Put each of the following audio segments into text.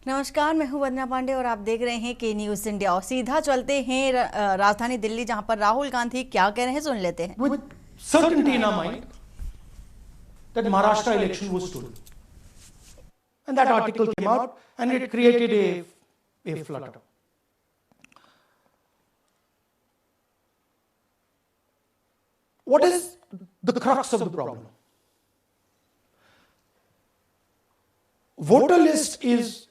नमस्कार, मैं हूं वंदना पांडे और आप देख रहे हैं के न्यूज इंडिया। और सीधा चलते हैं राजधानी दिल्ली, जहां पर राहुल गांधी क्या कह रहे हैं, सुन लेते हैं। With certainty in our mind that Maharashtra election was stolen. And that article came out and it created a flutter. What is the crux of the problem? Voter list is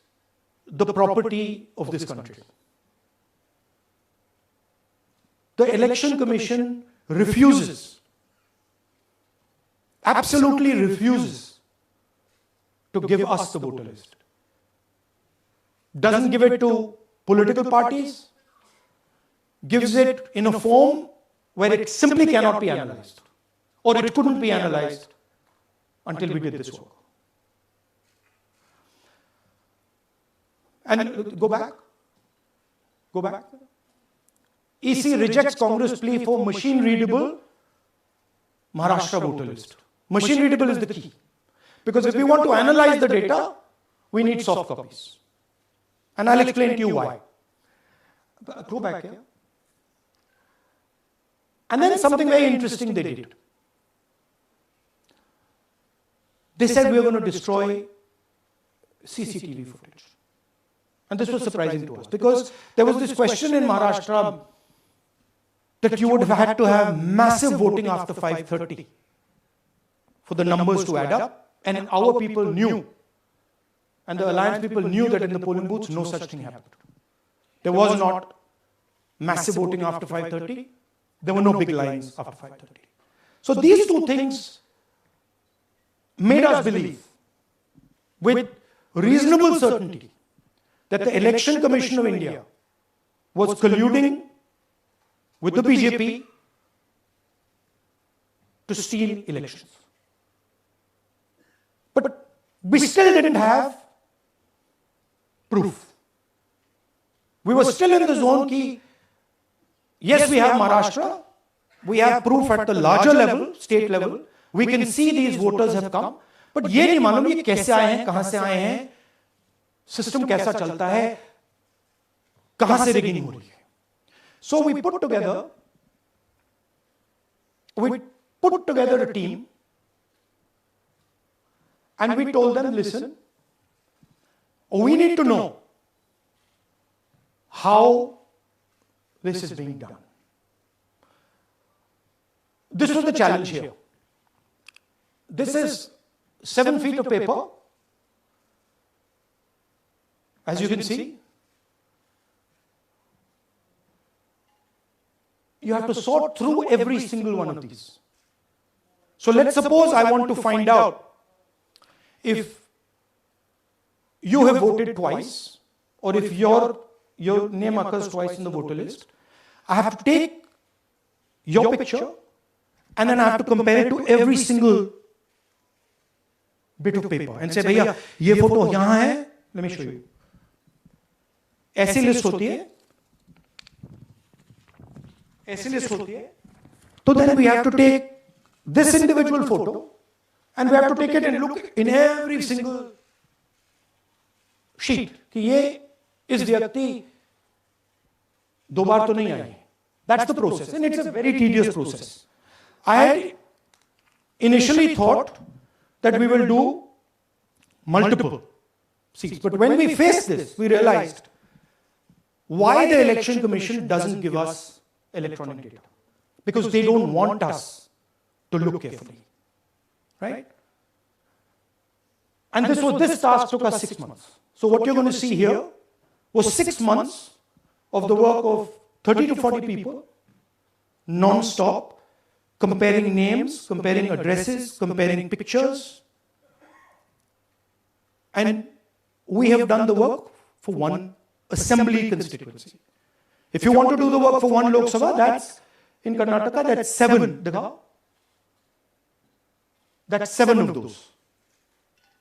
the property of this country. The Election Commission refuses, absolutely refuses to give us the voter list. Doesn't give it to political parties, gives it in a form where it simply cannot be analyzed, or it couldn't be analyzed until we did this work. And go back. EC rejects Congress plea for machine-readable Maharashtra voter list. Machine-readable is the key. Because if we want to analyze the data, we need soft copies. And I'll explain to you why. Go back here. And then something very interesting they did. They said we are going to destroy CCTV footage. And this was surprising to us because there was this question in Maharashtra that you would have had to have massive voting after 5:30 for the numbers to add up. And our people knew, and the alliance people knew that in the polling booths no such thing happened. There was not massive voting after 5:30. There were no big lines after 5:30. So these two things made us believe with reasonable certainty that the Election Commission of India was colluding with the BJP to steal elections. But we still didn't have proof. We were still in the zone ki, yes, we have Maharashtra, we have proof at the larger level, state level, we can see these voters have come, but ये नहीं मालूम ये कैसे आए हैं, कहां से आए हैं, सिस्टम कैसा चलता है, कहां से रिगिंग हो रही है. So we put together a team and we told them, listen, we need to know how this is being done. This was the challenge here. This is 7 feet of paper, as you can see. You have to sort through every single one of these. So let's suppose I want to find out if you have voted twice, or if your name occurs twice in the voter list. I have to take your picture and then I have to compare it to every single bit of paper and say, भैया ये photo यहां है, let me show you. ऐसी list होती है, ऐसी list होती है. So then we have to take this individual photo and we have to take it and look in every single sheet कि ये इस व्यक्ति दो बार तो नहीं आई. That's the process, and it's a very tedious process. I had initially thought that we will do multiple seats, but when we faced this, we realized why the Election Commission doesn't give us electronic data. Because they don't want us to look carefully, right? And this task took us 6 months. So what you're going to see here was 6 months of the work of 30 to 40 people, non-stop, comparing names, comparing addresses, comparing pictures. And we have done the work for one assembly constituency. If you want to do the work for one Lok Sabha, that's in Karnataka, that's 7. That's 7 of those.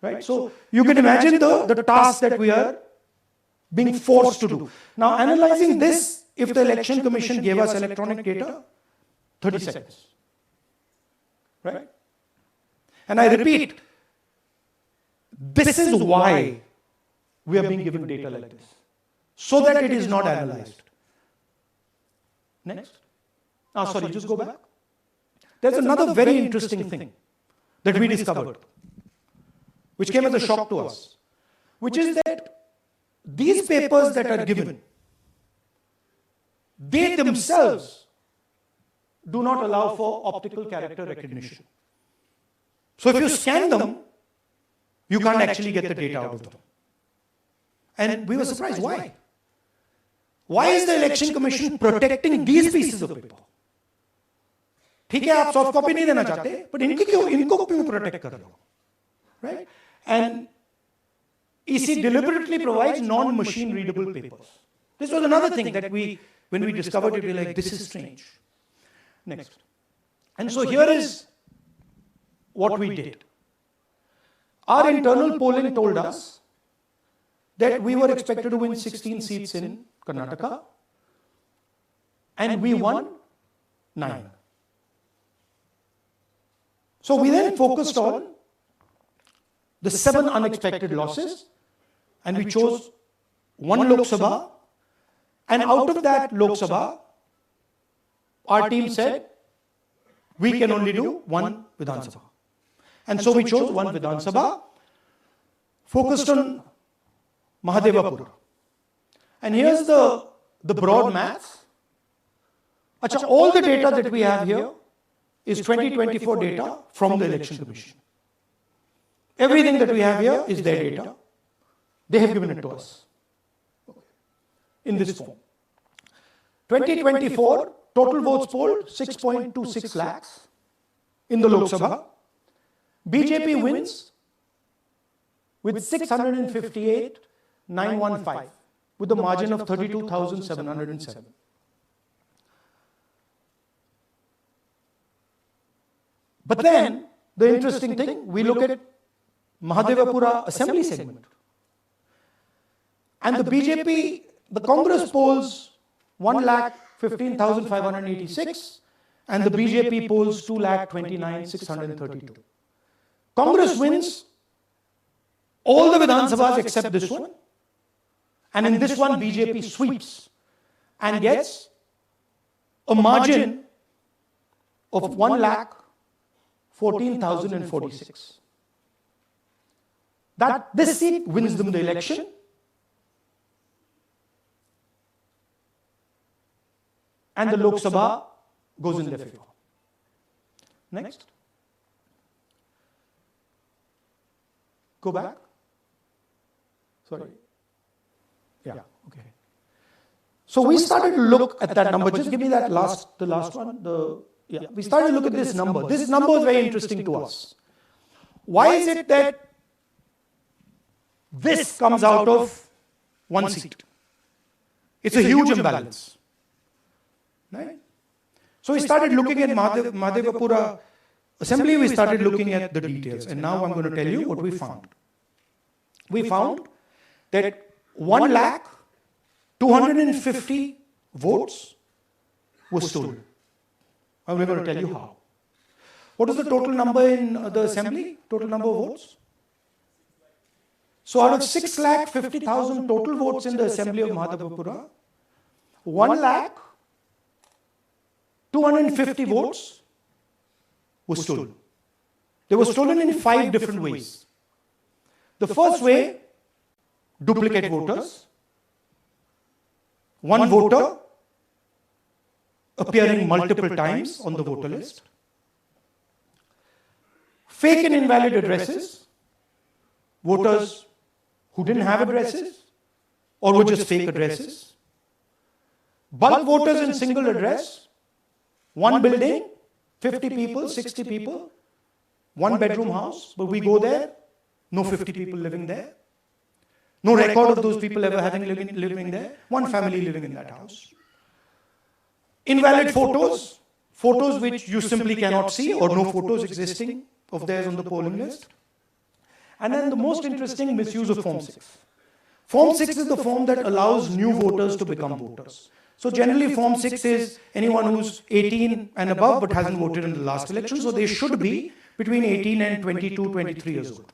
Right? So you can imagine the task that we are being forced to do. Now, analyzing this, if the Election Commission gave us electronic data, 30 seconds. Right? And I repeat, this is why we are being given data like this, so that it is not analyzed. Next. Sorry, just go back. There's another very interesting thing that we discovered, which came as a shock to us, which is that these papers that are given, they themselves do not allow for optical character recognition. So if you scan them, you can't actually get the data out of them. And we were surprised, why? Why is the Election Commission protecting these pieces of paper? ठीक है, आप soft copy नहीं देना चाहते, but इनको क्यों protect कर रहे हो? Right? And EC deliberately provides non-machine readable papers. This was another thing that when we discovered it, we were like, this is strange. Next. And so here is what we did. Our internal polling told us that we were expected to win 16 seats in Karnataka, and we won 9. So we then focused on the 7 unexpected losses, and we chose 1 Lok Sabha, and out of that Lok Sabha, our team said, we can only do 1 Vidhan Sabha. And so we chose 1 Vidhan Sabha, focused on Mahadevapura. And here's the broad math. Achha, all the data that we have here is 2024 data from the Election Commission. Everything that we have here is their data. They have given it to us in this form. 2024, total votes polled 6.26 lakhs in the Lok Sabha. BJP wins with 658,915 with a margin of 32,707. But then, the interesting thing, we look at Mahadevapura Assembly segment. And the BJP, the Congress polls 1,15,586 and the BJP polls 2,29,632. Congress wins all the Vidhan Sabhas except this one. And in this one, BJP sweeps and gets a margin of 1,14,046. That this seat wins them the election. And the Lok Sabha goes in their favor. Next. Go back. Sorry. Yeah, okay. So we started to look at that number. Just give me that the last one. We started to look at this number. This number is very interesting to us. Why is it that this comes out of 1 seat? It's a huge imbalance. Right? So we started looking at Mahadevapura Assembly, we started looking at the details. And now I'm going to tell you what we found. We found that 1,250,000 votes were stolen. And we're going to tell you how. What is the total number in the Assembly? Total number of votes? So out of 6,50,000 total votes in the Assembly of Mahadevapura, 1,250,000 votes were stolen. They were stolen in 5 different ways. The first way, duplicate voters. One voter appearing multiple times on the voter list. Fake and invalid addresses. Voters who didn't have addresses or were just fake addresses. Bulk voters in single address. One building, 50 people, 60 people, 1 bedroom house, but we go there, no 50 people living there. No record of those people ever having living there. 1 family living in that house. Invalid photos, photos which you simply cannot see or no photos existing of theirs on the polling list. And then the most interesting, misuse of Form 6. Form 6 is the form that allows new voters to become voters. So generally Form 6 is anyone who's 18 and above but hasn't voted in the last election. So they should be between 18 and 22, 23 years old.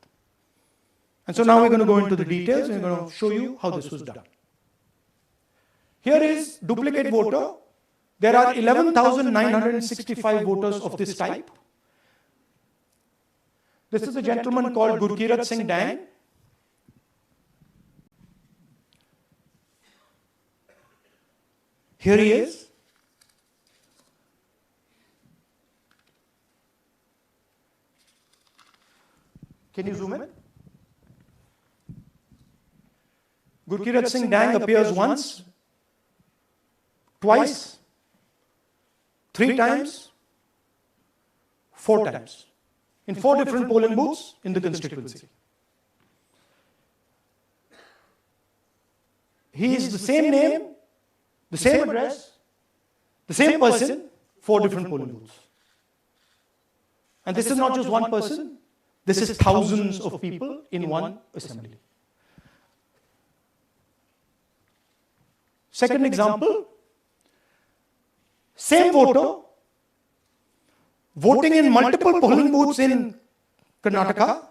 And so now we're going to go into the details and we're going to show you how this was done. Here is duplicate voter. There are 11,965 voters of this type. This is a gentleman called Gurkirat Singh Dang. Here he is. Can you zoom in? Gurkirat Singh Dang appears once, twice, 3 times, 4 times, in 4 different polling booths in the constituency. He is the same name, the same address, the same person, 4 different polling booths. And this is not just one person, this is thousands of people in one assembly. Second example, same voter, voting in multiple polling booths in Karnataka,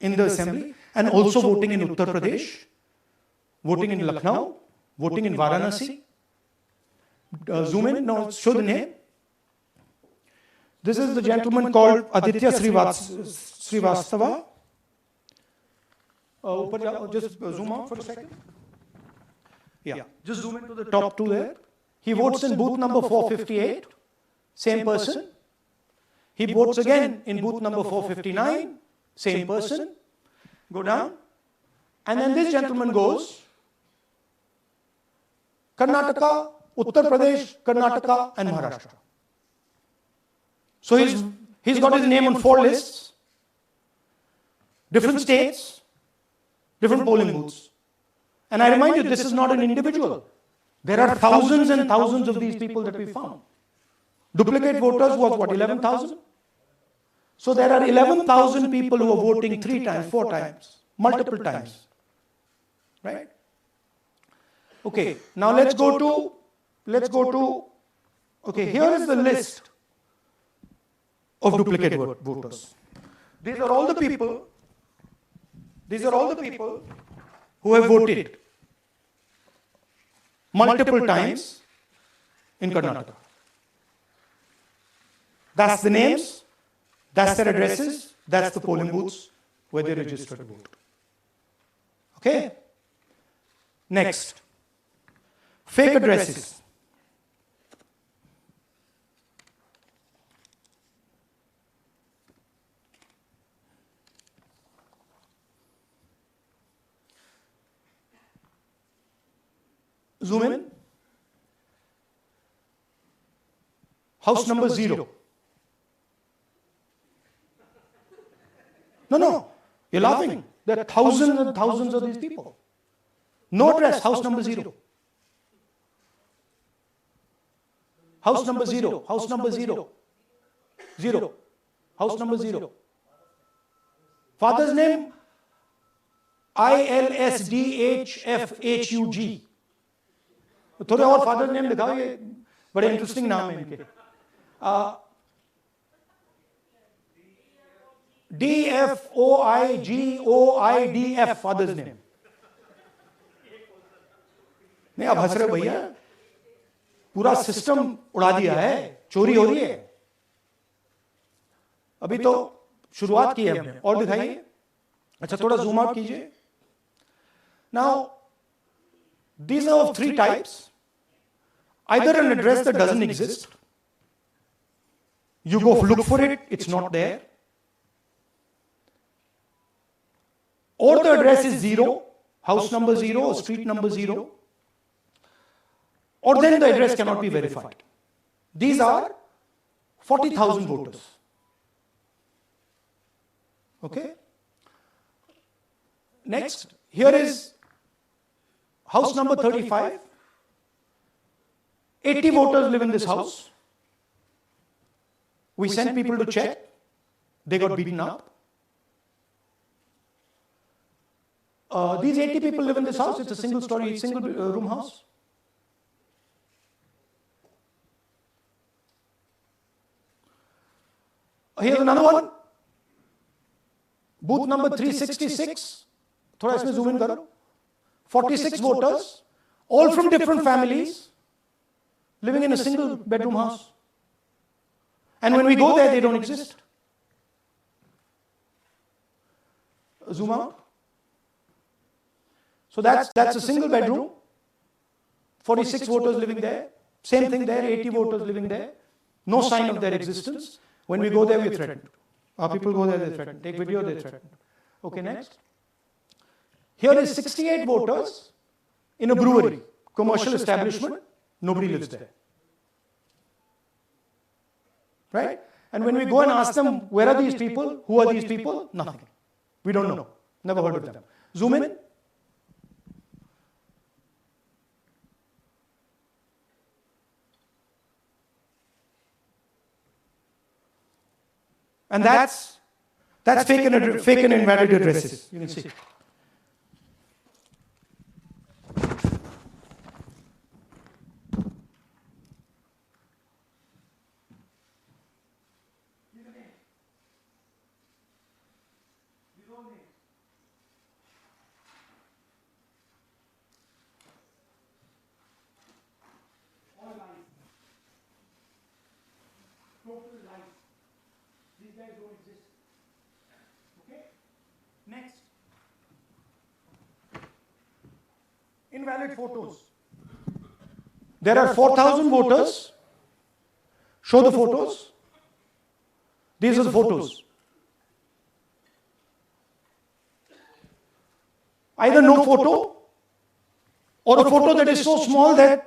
in the assembly, and also voting in Uttar Pradesh, voting in Lucknow, voting in Varanasi. Zoom in, now show the name. This is the gentleman called Aditya Srivastava. Just zoom out for a second. Yeah, just zoom into the top 2 there. He votes in booth number 458, same person. He votes again in booth number 459, same person. Go down. And then this gentleman goes Karnataka, Uttar Pradesh, Karnataka, and Maharashtra. So he's got his name on 4 lists, different states, different polling booths. And I remind you, this is not an individual. There are thousands and thousands of these people that we found. Duplicate voters was what, 11,000? So there are 11,000 people who are voting 3 times, 4 times, multiple times. Right? Okay, now let's go to, okay, here is the list of duplicate voters. These are all the people who have voted multiple times in Karnataka. That's the names, that's their addresses, that's the polling booths where they registered to vote. Okay? Next, fake addresses. Zoom in. House number 0. No, you're laughing. There are thousands and thousands of these people. No address, house number 0. House number 0, house number 0. 0. House number 0. Father's name, ILSDHFHUG. थोड़े और father name दिखाओ, ये बड़े interesting नाम है इनके. DFOIGOIDF father's name. नहीं, आप हंस रहे हो भैया, पूरा सिस्टम उड़ा दिया है, चोरी हो रही है. अभी तो शुरुआत की है हमने, और दिखाइए. अच्छा, थोड़ा जूम आउट कीजिए. Now these are of 3 types. Either an address that doesn't exist, you go look for it, it's not there. Or the address is 0, house number 0, or street number 0. Or then the address cannot be verified. These are 40,000 voters. Okay? Next, here is house number 35. 80 voters live in this house. We sent people to check. They got beaten up. These 80 people live in this house. It's a single story, single room house. Here's another one. Booth number 366. थोड़ा इसमें zoom in करो. 46 voters, all from different families, living in a single bedroom house. And when we go there, they don't exist. Zoom out. So that's a single bedroom. 46 voters living there. Same thing there, 80 voters living there. No sign of their existence. When we go there, we're threatened. Our people go there, they're threatened. Take video, they're threatened. Okay, next. Here is 68 voters in a brewery, commercial establishment. Nobody lives there. Right? And when we go and ask them, where are these people? Who are these people? Nothing. We don't know. Never heard of them. Zoom in. And that's fake and invalid addresses. You can see. These guys don't exist. Okay? Next. Invalid photos. There are 4,000 voters. Show the photos. These are the photos. Either no photo or a photo that is so small that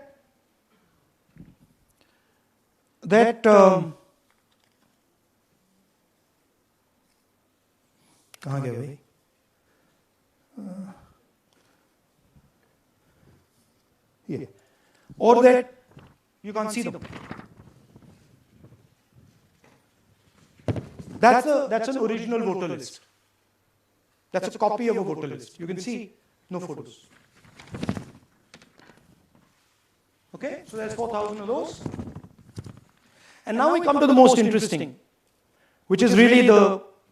कहाँ गया भाई? Yeah. Or that you can't see them. That's an original voter list. That's a copy of a voter list. You can see no photos. Okay, so there's 4,000 of those. And now we come to the most interesting, which is really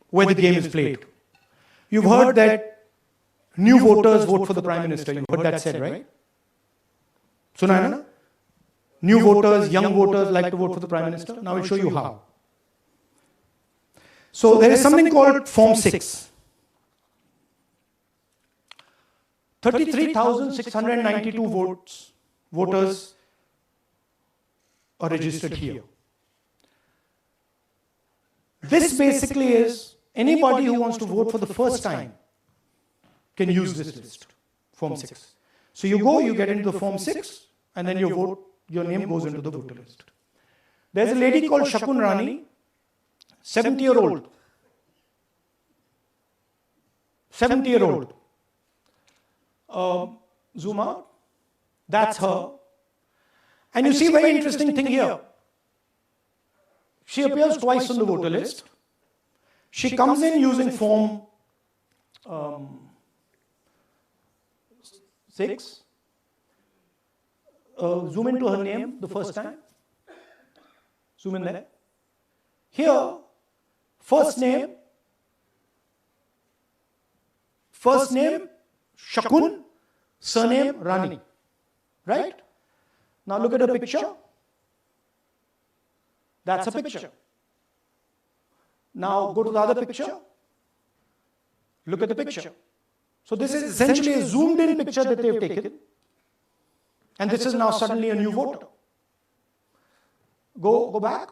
where the game is played. You've heard that new voters vote for the Prime Minister. You've heard that said, right? Suna hai na? New voters, young voters like to vote for the Prime Minister. Now I'll show you how. So there is something called Form 6. 33,692 voters are registered here. This basically is anybody who wants to vote for the first time can use this list, Form 6. So you go, you get into the Form 6, and then your name goes into the voter list. There's a lady called Shakun Rani, 70-year-old. 70-year-old. Zoom out. That's her. And you see a very interesting thing here. She appears twice on the voter list. She comes in using Form 6. Zoom into her name the first time. Zoom in there. Here, first name Shakun, surname Rani. Right? Now look at her picture. That's a picture. Now go to the other picture. Look at the picture. So this is essentially a zoomed in picture that they've taken. And this is now suddenly a new voter. Go back.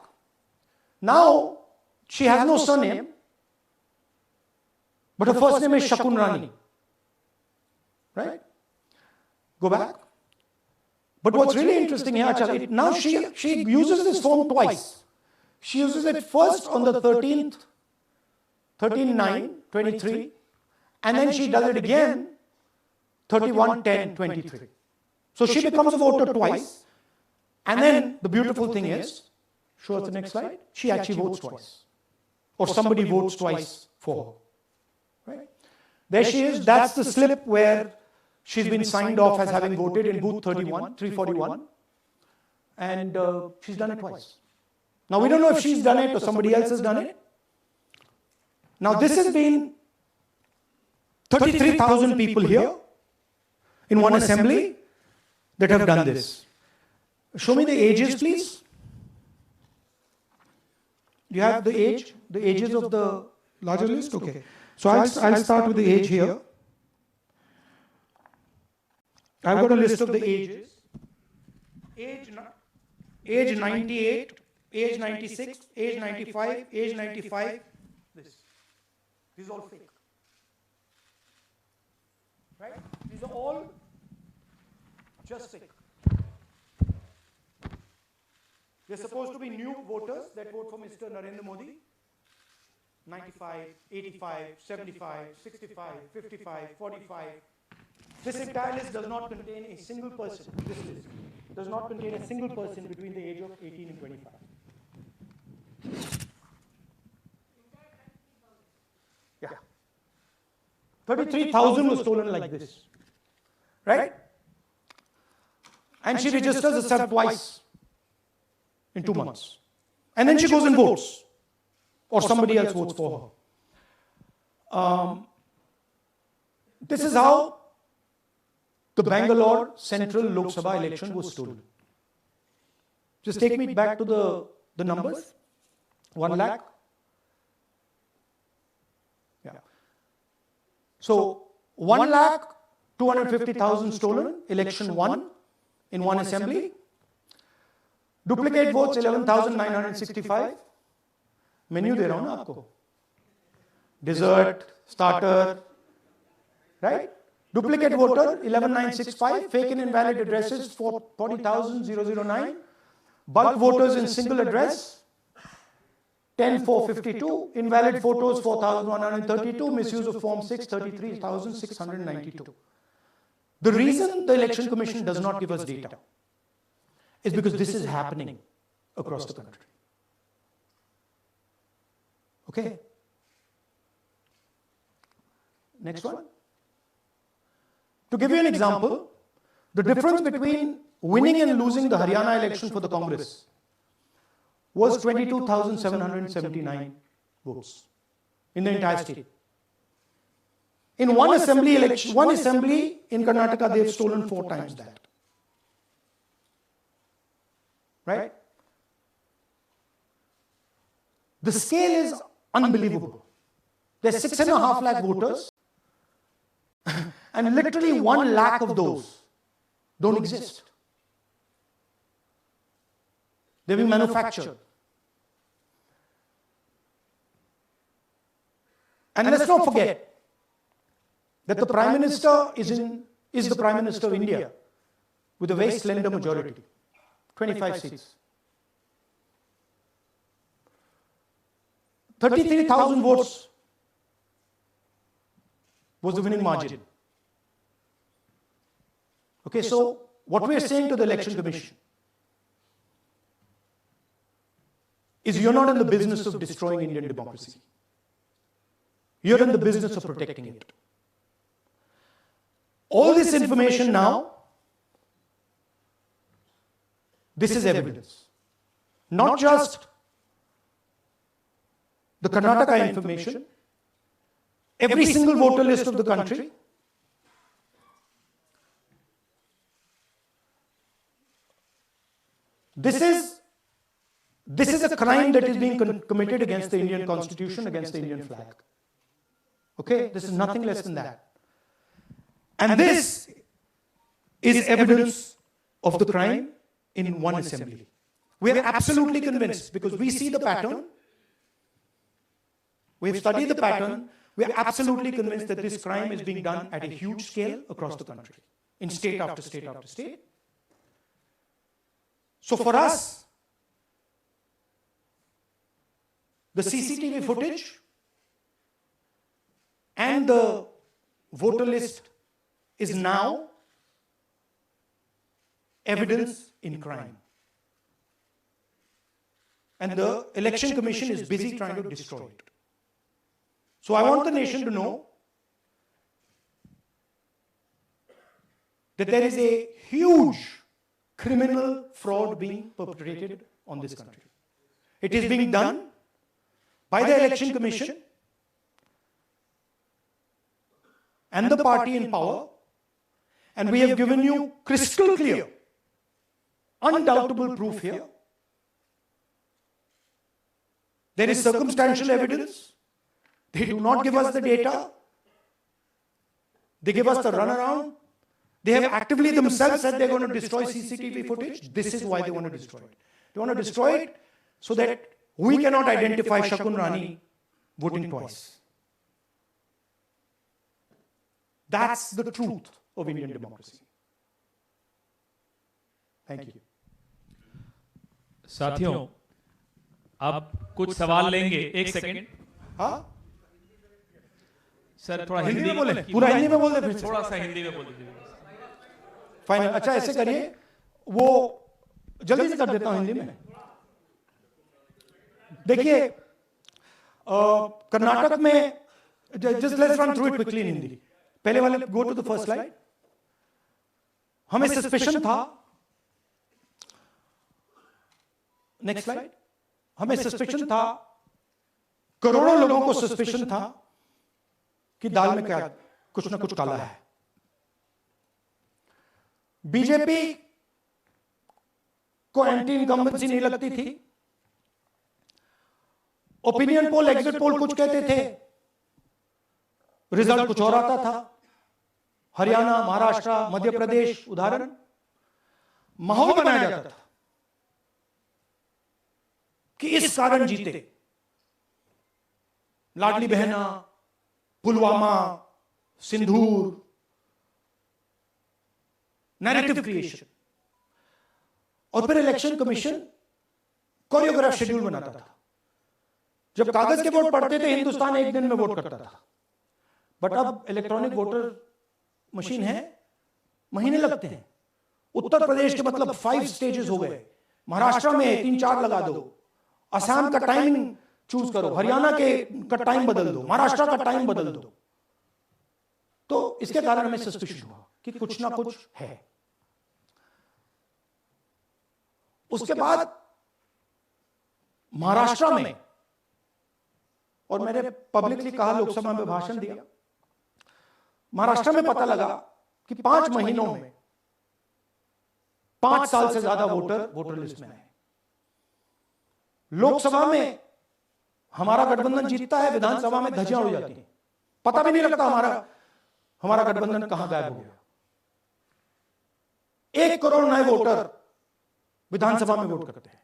Now she has no surname, but her first name is Shakun Rani. Right? Go back. But what's really interesting here, Achal, now she uses this form twice. She uses it first on the 13th, 13/9/23, and then she does it again 31/10/23. So she becomes a voter twice. And then the beautiful thing is, show us the next slide, she actually votes twice. Or somebody votes twice for her. Right? There she is, that's the slip where she's been signed off as having voted in booth 341. And she's done it twice. Now we don't know if she's done it or somebody else has done it. Now this has been 33,000 people here in one assembly that have done this. Show me the ages, please. Do you have the ages of the larger list? Okay. So I'll start with the age here. I've got a list of the ages. Age 98, age 96, age 95, age 95. This is all fake. Right? These are all just fake. They're supposed to be new voters that vote for Mr. Narendra Modi. 95, 85, 75, 65, 55, 45. This entire list does not contain a single person. This list does not contain a single person between the age of 18 and 25. Yeah. 33,000 was stolen like this. Right? And she registers herself twice in 2 months. And then she goes and votes. Or somebody else votes for her. This is how the Bangalore Central Lok Sabha election was stolen. Just take me back to the numbers. 1 lakh. Yeah. So 1,250,000 stolen, election won in one assembly. Duplicate votes 11,965. Menu दे रहा हूँ ना आपको. Dessert, starter, right? Duplicate voter 11,965. Fake and invalid addresses 40,009. Bulk voters in single address 10,452. Invalid photos 4,132. Misuse of form 6 33,692. The reason the Election Commission does not give us data is because this is happening across the country. Okay. Next one. To give you an example, the difference between winning and losing the Haryana election for the Congress was 22,779 votes in the entire state. In one assembly election, one assembly in Karnataka, they've stolen 4 times that. Right? The scale is unbelievable. There's 6.5 lakh voters, and literally 1 lakh of those don't exist. They've been manufactured. And let's not forget that the Prime Minister is the Prime Minister of India with a very slender majority, 25 seats. 33,000 votes was the winning margin. Okay, so what we are saying to the Election Commission is you're not in the business of destroying Indian democracy. You're in the business of protecting it. All this information now, this is evidence. Not just the Karnataka information, every single voter list of the country, this is a crime that is being committed against the Indian Constitution, against the Indian flag. Okay, this is nothing less than that. And this is evidence of the crime in one assembly. We are absolutely convinced because we see the pattern. We have studied the pattern. We are absolutely convinced that this crime is being done at a huge scale across the country, in state after state after state. So for us, the CCTV footage and the voter list is now evidence in crime. And the Election Commission is busy trying to destroy it. So I want the nation to know that there is a huge criminal fraud being perpetrated on this country. It is being done by the Election Commission and the party in power, and we have given you crystal clear, undoubtable proof here. There is circumstantial evidence. They do not give us the data. They give us the runaround. They have actively themselves said they're going to destroy CCTV footage. This is why they want to destroy it. They want to destroy it so that we cannot identify Shakun Rani voting twice. That's the truth of Indian democracy. Thank you. साथियों, आप कुछ सवाल लेंगे? एक second. हाँ, sir थोड़ा हिंदी में बोले, पूरा हिंदी में बोल दे फिर से। थोड़ा सा हिंदी में बोल दीजिए। फाइन, अच्छा ऐसे करिए, वो जल्दी से कर देता हूं हिंदी में। देखिए, कर्नाटक में, just let's run through it quickly in Hindi. पहले वाले go to the first slide. हमें सस्पेशन था, नेक्स्ट स्लाइड। हमें सस्पेशन था, करोड़ों लोगों को सस्पेशन था कि दाल में क्या कुछ ना कुछ काला है। बीजेपी को एंटी इनकम्बेंसी नहीं लगती थी। ओपिनियन पोल, एग्जिट पोल कुछ कहते थे, रिजल्ट कुछ और आता था। हरियाणा, महाराष्ट्र, मध्य प्रदेश उदाहरण, माहौल बनाया जाता था कि इस कारण जीते। लाडली बहना, पुलवामा, सिंदूर, नैरेटिव क्रिएशन। और फिर इलेक्शन कमीशन कोरियोग्राफ शेड्यूल बनाता था। जब कागज के वोट पड़ते थे, हिंदुस्तान एक दिन में वोट करता था। बट अब इलेक्ट्रॉनिक वोटर मशीन है, महीने लगते हैं। उत्तर प्रदेश के मतलब 5 स्टेजेस हो गए। महाराष्ट्र में 3-4 लगा दो। असम का टाइमिंग चूज करो, हरियाणा के का टाइम बदल दो, महाराष्ट्र का टाइम बदल दो। तो इसके कारण हमें सस्पेशन हुआ कि कुछ ना कुछ है। उसके बाद महाराष्ट्र में, और मैंने पब्लिकली कहा, लोकसभा में भाषण दिया, महाराष्ट्र में पता लगा कि 5 महीनों में 5 साल से ज्यादा वोटर लिस्ट में आए। लोकसभा में हमारा गठबंधन जीतता है, विधानसभा में धज्जियां उड़ जाती हैं। पता भी नहीं लगता हमारा गठबंधन कहां गायब हो गया। 1 करोड़ नए वोटर विधानसभा में वोट करते हैं।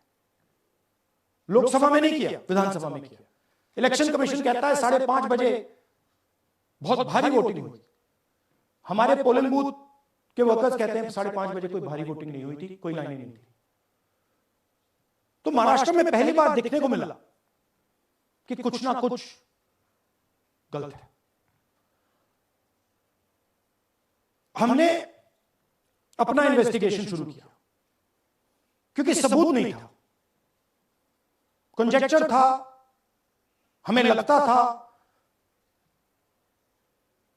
लोकसभा में नहीं किया, विधानसभा में किया। इलेक्शन कमीशन कहता है 5:30 बजे बहुत भारी वोटिंग हुई। हमारे पोलिंग बूथ के वर्कर्स कहते हैं 5:30 बजे कोई भारी वोटिंग नहीं हुई थी, कोई लाइनें नहीं थी। तो महाराष्ट्र में पहली बार देखने को मिला कि कुछ ना कुछ गलत है। हमने अपना इन्वेस्टिगेशन शुरू किया क्योंकि सबूत नहीं था, कंजेक्चर था। हमें लगता था,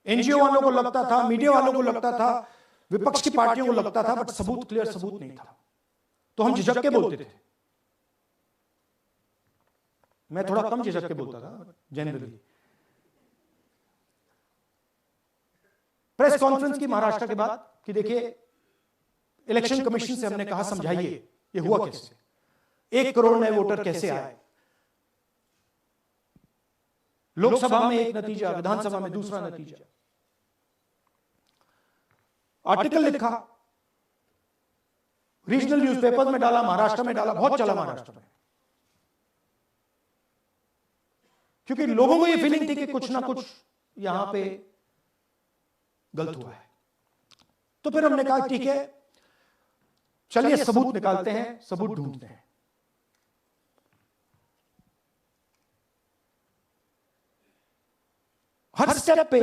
एनजीओ वालों को लगता था, मीडिया वालों को लगता था, विपक्ष की पार्टियों को लगता था, बट सबूत, क्लियर सबूत नहीं था। तो हम झिझक के बोलते थे। मैं थोड़ा कम झिझक के बोलता था जनरली। प्रेस कॉन्फ्रेंस की महाराष्ट्र के बाद कि देखिए, इलेक्शन कमीशन से हमने कहा समझाइए ये हुआ कैसे, 1 करोड़ नए वोटर कैसे आए। लोकसभा में एक नतीजा, विधानसभा में दूसरा नतीजा। आर्टिकल लिखा, रीजनल न्यूज़पेपर्स में डाला, महाराष्ट्र में डाला, बहुत चला महाराष्ट्र में। क्योंकि लोगों को ये फीलिंग थी कि कुछ ना कुछ यहां पे गलत हुआ है। तो फिर हमने कहा ठीक है, चलिए सबूत निकालते हैं, सबूत ढूंढते हैं। हर स्टेप पे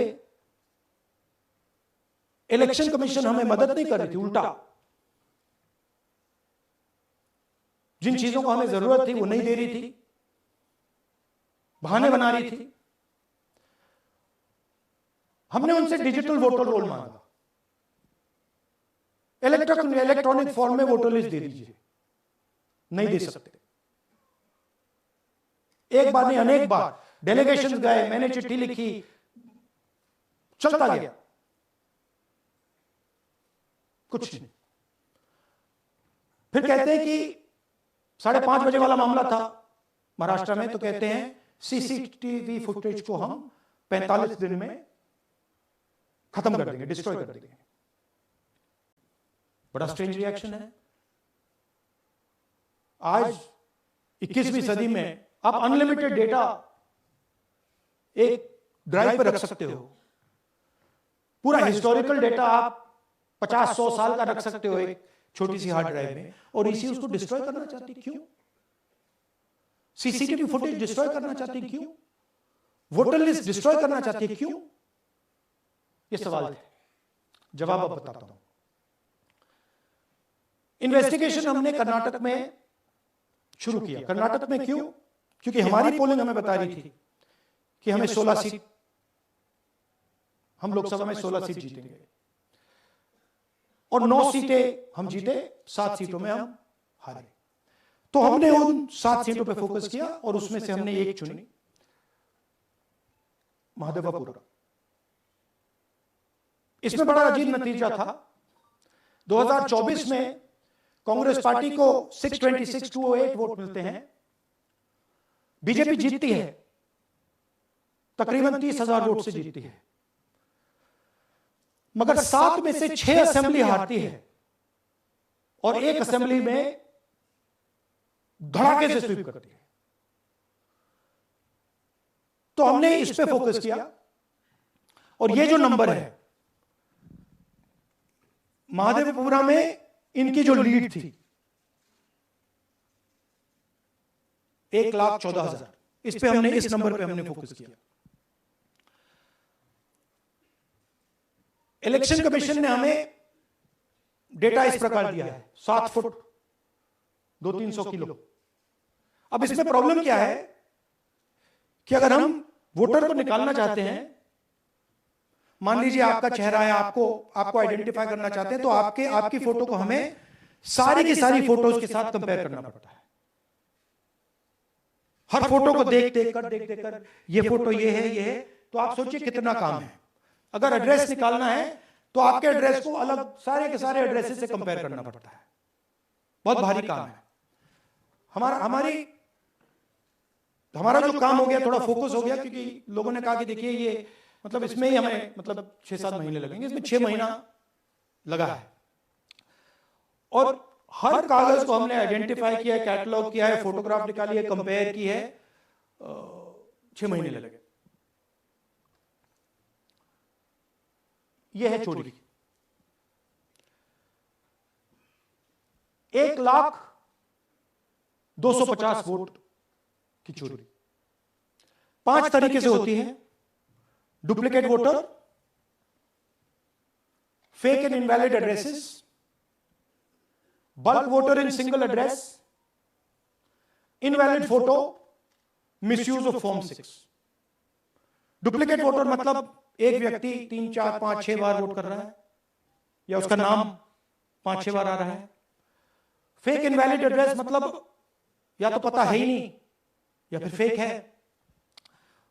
इलेक्शन कमीशन हमें मदद नहीं कर रही थी, उल्टा जिन चीजों को हमें जरूरत थी वो नहीं दे रही थी, बहाने बना रही थी। हमने उनसे डिजिटल वोटर रोल मांगा, इलेक्ट्रॉनिक फॉर्म में वोटर लिस्ट दे दीजिए। नहीं दे सकते। एक बार नहीं, अनेक बार डेलीगेशंस गए, मैंने चिट्ठी लिखी, चलता गया, कुछ नहीं। फिर कहते हैं कि 5:30 बजे वाला मामला था महाराष्ट्र में, तो कहते हैं सीसीटीवी फुटेज को हम 45 दिन में खत्म कर देंगे, डिस्ट्रॉय कर देंगे। बड़ा स्ट्रेंज रिएक्शन है। आज 21वीं सदी में आप अनलिमिटेड डेटा एक ड्राइव पर रख सकते हो। पूरा हिस्टोरिकल डेटा आप 50-100 साल का रख सकते हो एक छोटी सी हार्ड ड्राइव में, और इसी उसको डिस्ट्रॉय करना चाहती, क्यों? सीसीटीवी फुटेज डिस्ट्रॉय करना चाहती, क्यों? वोटर लिस्ट डिस्ट्रॉय करना चाहती, क्यों? ये सवाल थे, जवाब अब बताता हूं। इन्वेस्टिगेशन हमने कर्नाटक में शुरू किया। कर्नाटक में क्यों? क्योंकि हमारी पोलिंग हमें बता रही थी कि हमें 16 सीट, हम लोकसभा में 16 सीट जीतेंगे, और 9 सीटें हम जीते, 7 सीटों में हम हारे। तो हमने उन 7 सीटों पे फोकस किया और उसमें से हमने एक चुनी, महादेवपुरा। इसमें बड़ा अजीब नतीजा था। 2024 में कांग्रेस पार्टी को 626-208 वोट मिलते हैं, बीजेपी जीतती है, तकरीबन 30,000 वोट से जीतती है, मगर 7 में से 6 असेंबली हारती है और एक असेंबली में धड़ाके से स्वीप करती है। तो हमने इस पे फोकस किया, और ये जो नंबर है, महादेवपुरा में इनकी जो लीड थी 1,14,000, इस पे हमने, इस नंबर पे हमने फोकस किया। इलेक्शन कमीशन ने हमें डेटा इस प्रकार दिया है, 7 फुट 200-300 किलो। अब इसमें प्रॉब्लम क्या है कि अगर हम वोटर को निकालना चाहते हैं, मान लीजिए आपका चेहरा है, आपको आइडेंटिफाई करना चाहते हैं, तो आपकी फोटो को हमें सारी की सारी फोटोज के साथ कंपेयर करना पड़ता है। हर फोटो को देख देख कर ये फोटो ये है, तो आप सोचिए कितना काम है। अगर एड्रेस निकालना है तो आपके एड्रेस को अलग सारे के सारे एड्रेसेस से कंपेयर करना पड़ता है, बहुत भारी काम है। हमारा जो काम हो गया, थोड़ा फोकस हो गया, क्योंकि लोगों ने कहा कि देखिए ये मतलब इसमें ही हमें मतलब 6-7 महीने लगेंगे, इसमें 6 महीना लगा है। और हर कागज को हमने आइडेंटिफाई किया, कैटलॉग किया है, फोटोग्राफ निकाली है, कंपेयर की है, 6 महीने लगे। यह है चोरी। 1,02,50 वोट की चोरी 5 तरीके से होती है: duplicate voter, fake and invalid addresses, bulk voter in single address, invalid photo, misuse of form 6। Duplicate voter मतलब एक व्यक्ति 3, 4, 5, 6 बार वोट कर रहा है, या उसका नाम 5-6 बार आ रहा है। फेक इनवैलिड एड्रेस मतलब या तो पता है ही नहीं या फिर फेक है।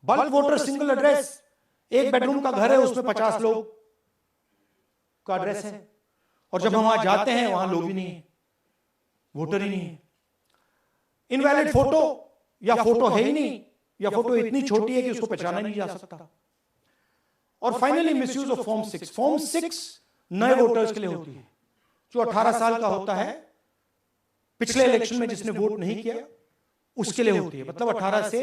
बल्क वोटर सिंगल एड्रेस, एक बेडरूम का घर है, उसमें 50 लोग का एड्रेस है, और जब हम वहां जाते हैं वहां लोग ही नहीं है, वोटर ही नहीं है। इनवैलिड फोटो, या फोटो है ही नहीं, या फोटो इतनी छोटी है कि उसको पहचाना नहीं जा सकता। और finally misuse of form 6। Form 6 नए वोटर्स के लिए होती है, जो 18 साल का होता है, पिछले इलेक्शन में जिसने वोट नहीं किया उसके लिए होती है। मतलब 18 से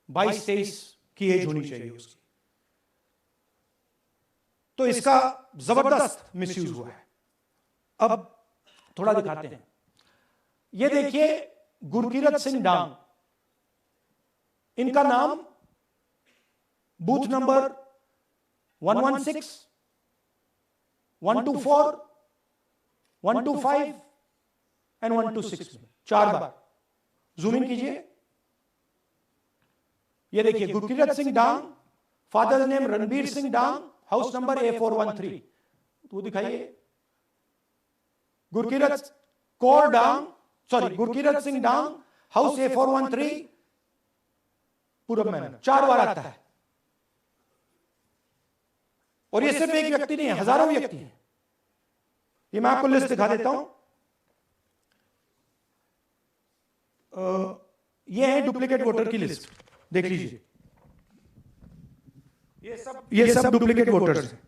22-23 की एज होनी चाहिए उसकी। तो इसका जबरदस्त मिसयूज हुआ है। अब थोड़ा दिखाते हैं। ये देखिए गुरकीरत सिंह डांग, इनका नाम बूथ नंबर 116, 124, 125 एंड 126 में 4 बार। जूम इन कीजिए। ये देखिए गुरकीरत सिंह डांग, फादर नेम रणबीर सिंह डांग, हाउस नंबर A413। तो दिखाइए गुरकीरत सिंह डांग, हाउस A413, पूरब मैनर। 4 बार आता है। और ये सिर्फ एक व्यक्ति नहीं है, हजारों व्यक्ति हैं। ये मैं आपको लिस्ट दिखा देता हूं। ये है डुप्लीकेट वोटर की लिस्ट, देख लीजिए। ये सब डुप्लीकेट वोटर्स हैं।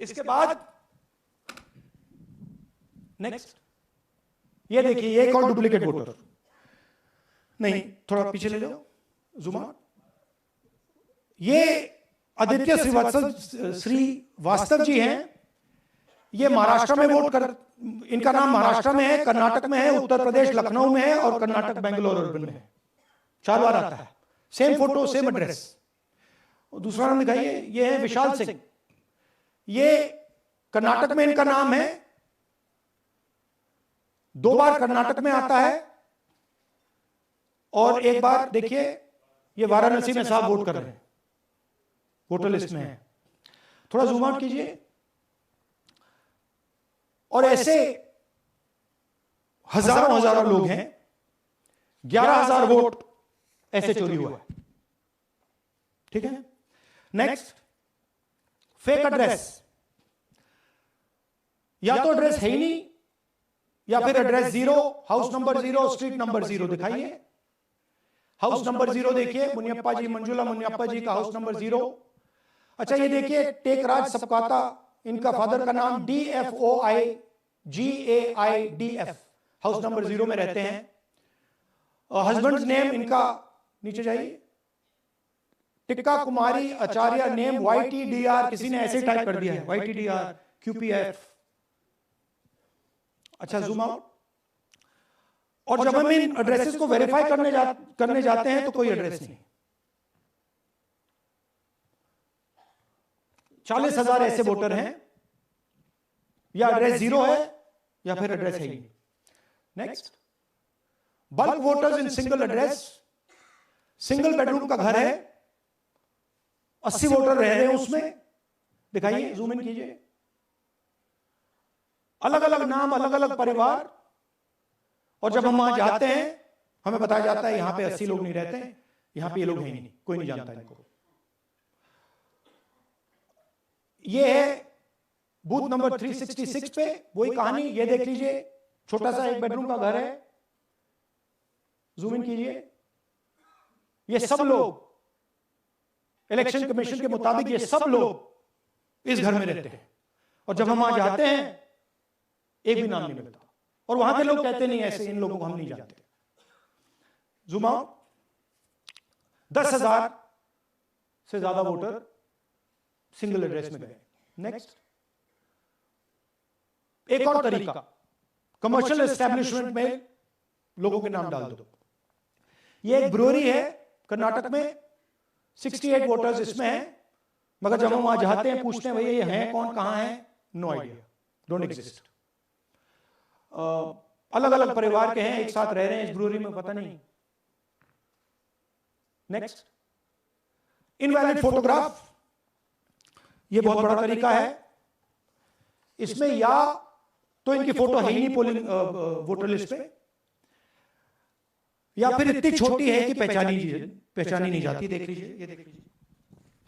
इसके बाद नेक्स्ट, ये देखिए, ये एक और डुप्लीकेट वोटर। नहीं, थोड़ा पीछे ले जाओ, जूम आउट। ये आदित्य श्रीवास्तव जी हैं। ये महाराष्ट्र में वोट कर, इनका नाम महाराष्ट्र में है, कर्नाटक में है, उत्तर प्रदेश लखनऊ में है और कर्नाटक बेंगलोर अर्बन में है। 4 बार आता है, सेम फोटो सेम एड्रेस। दूसरा नाम दिखाइए, ये है विशाल सिंह। ये कर्नाटक में इनका नाम है, 2 बार कर्नाटक में आता है और एक बार देखिए ये वाराणसी में साहब वोट कर रहे हैं, वोटर लिस्ट में है। थोड़ा जूम आउट कीजिए। और ऐसे हजारों लोग हैं, 11,000 वोट ऐसे चोरी हुआ है। ठीक है, नेक्स्ट, फेक एड्रेस। या तो एड्रेस है ही नहीं, या फिर address 0, house number 0, street number 0 दिखाइए। हाउस नंबर 0 देखिए, मुनियप्पा जी, मंजुला मुनियप्पा जी का हाउस नंबर 0। अच्छा, ये देखिए टेकराज सपकाता, इनका फादर का नाम DFOIGAIDF, हाउस नंबर 0 में रहते हैं। हस्बैंड्स नेम इनका, नीचे जाइए, टिक्का कुमारी आचार्य, नेम YTDR, किसी ने ऐसे टाइप कर दिया है, YTDR QPF। अच्छा, जूम आउट। और जब हम इन एड्रेसेस को वेरीफाई करने जाते हैं तो कोई एड्रेस नहीं। 40,000 ऐसे वोटर हैं, या एड्रेस 0 है या फिर एड्रेस है ही। Next, bulk voters in single address. Single bedroom का घर है, 80 वोटर रह रहे हैं उसमें, दिखाइए, जूम इन कीजिए। अलग अलग नाम, अलग अलग परिवार। और जब हम वहां जाते हैं हमें बताया जाता है यहां पे 80 लोग नहीं रहते हैं, यहां पे ये लोग हैं ही नहीं, कोई नहीं जानता इनको। ये है बूथ नंबर 366 पे वही कहानी। ये देख लीजिए, छोटा सा एक बेडरूम का घर है, जूम इन कीजिए। ये सब लोग इलेक्शन कमीशन के मुताबिक, ये सब लोग इस घर में रहते हैं। और जब हम वहां जाते हैं एक भी नाम नहीं मिलता, और वहां के लोग कहते नहीं ऐसे, इन लोगों को हम नहीं जानते। Zoom out. 10,000 से ज्यादा वोटर सिंगल एड्रेस में गए। नेक्स्ट, एक और तरीका, कमर्शियल एस्टेब्लिशमेंट में लोगों के नाम डाल दो। ये एक ब्रूअरी है कर्नाटक में, 68 वोटर्स इसमें हैं, मगर जब हम वहां जाते हैं पूछते हैं भैया ये हैं कौन, कहां है, नो आइडिया, डोंट एग्जिस्ट। अलग अलग परिवार के हैं, एक साथ रह रहे हैं इस ब्रूअरी में, पता नहीं। Next, invalid photograph. ये बहुत बड़ा तरीका है। इसमें या तो इनकी फोटो है ही नहीं पोलिंग वोटर लिस्ट पे, या फिर इतनी छोटी है कि पहचानी नहीं जाती। देख लीजिए, ये देख लीजिए।